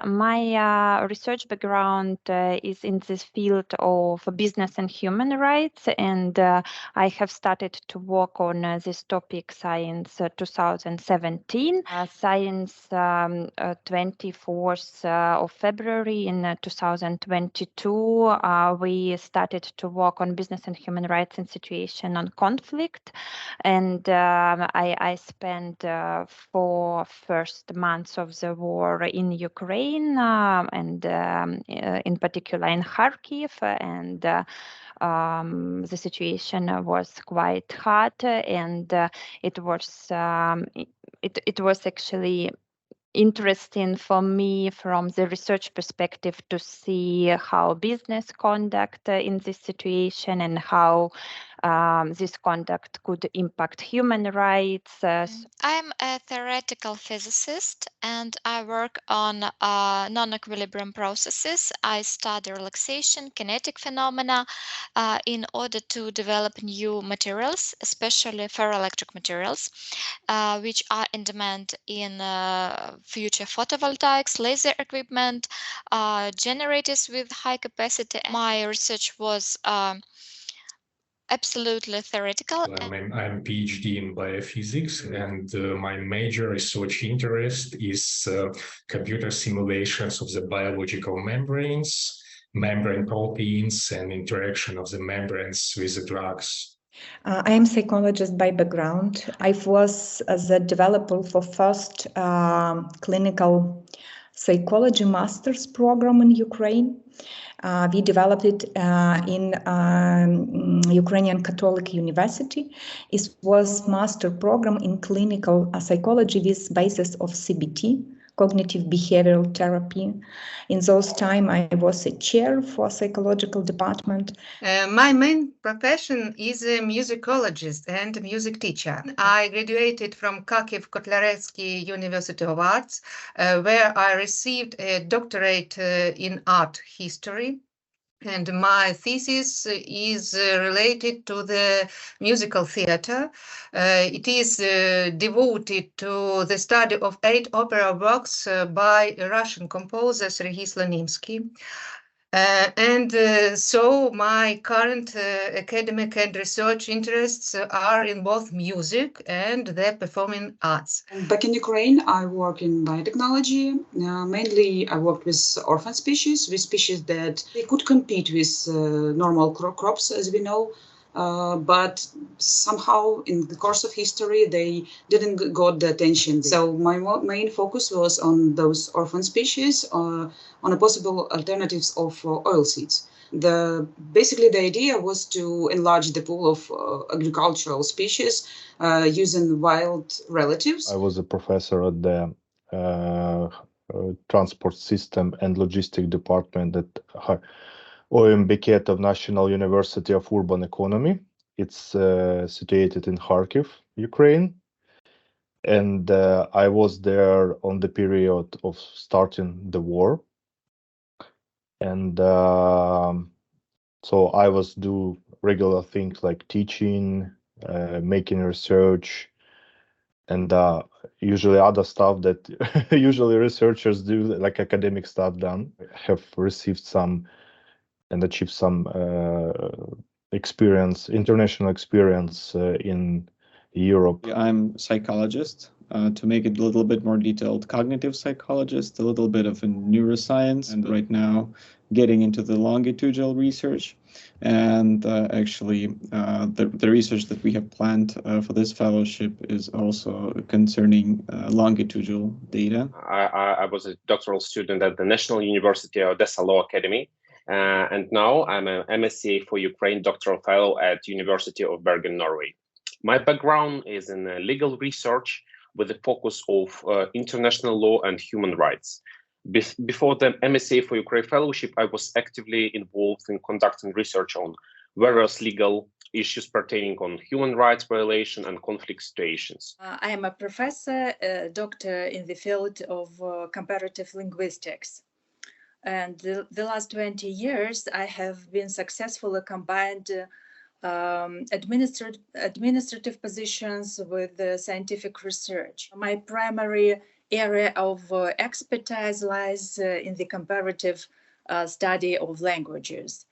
My research background is in this field of business and human rights, and I have started to work on this topic since 2017. Since 24th of February in 2022, we started to work on business and human rights and situation on conflict, and I spent 4 first months of the war in Ukraine, and in particular in Kharkiv, and the situation was quite hard, and it was actually interesting for me from the research perspective to see how business conduct in this situation and how this conduct could impact human rights. I'm a theoretical physicist and I work on non-equilibrium processes. I study relaxation, kinetic phenomena in order to develop new materials, especially ferroelectric materials, which are in demand in future photovoltaics, laser equipment, generators with high capacity. My research was absolutely theoretical. I'm a PhD in biophysics, and my major research interest is computer simulations of the biological membranes, membrane proteins, and interaction of the membranes with the drugs. I am a psychologist by background. I was the developer for first clinical psychology master's program in Ukraine. We developed it in Ukrainian Catholic University. It was master program in clinical psychology with basis of CBT, cognitive behavioral therapy. In those time, I was a chair for psychological department. My main profession is a musicologist and music teacher. I graduated from Kharkiv Kotlarevsky University of Arts, where I received a doctorate in art history. And my thesis is related to the musical theater. It is devoted to the study of 8 opera works by Russian composer Sergei Slonimsky. So my current academic and research interests are in both music and the performing arts. Back in Ukraine, I work in biotechnology. Mainly, I worked with orphan species, with species that they could compete with normal crops, as we know. But somehow in the course of history, they didn't got the attention. So my main focus was on those orphan species, on a possible alternatives of oilseeds. Basically, the idea was to enlarge the pool of agricultural species using wild relatives. I was a professor at the transport system and logistic department at OMBK of National University of Urban Economy. It's situated in Kharkiv, Ukraine. And I was there on the period of starting the war. And so I was do regular things like teaching, making research, and usually other stuff that usually researchers do, like academic stuff done. I have received some and achieved some experience, international experience in Europe. I'm a psychologist. To make it a little bit more detailed, cognitive psychologist, a little bit of a neuroscience, and right now getting into the longitudinal research. And actually, the research that we have planned for this fellowship is also concerning longitudinal data. I was a doctoral student at the National University of Odessa Law Academy, and now I'm an MSCA4Ukraine doctoral fellow at University of Bergen, Norway. My background is in legal research with a focus of international law and human rights. Before the MSCA4Ukraine Fellowship, I was actively involved in conducting research on various legal issues pertaining on human rights violation and conflict situations. I am a professor, a doctor in the field of comparative linguistics. And the last 20 years, I have been successfully combined administrative positions with scientific research. My primary area of expertise lies in the comparative study of languages.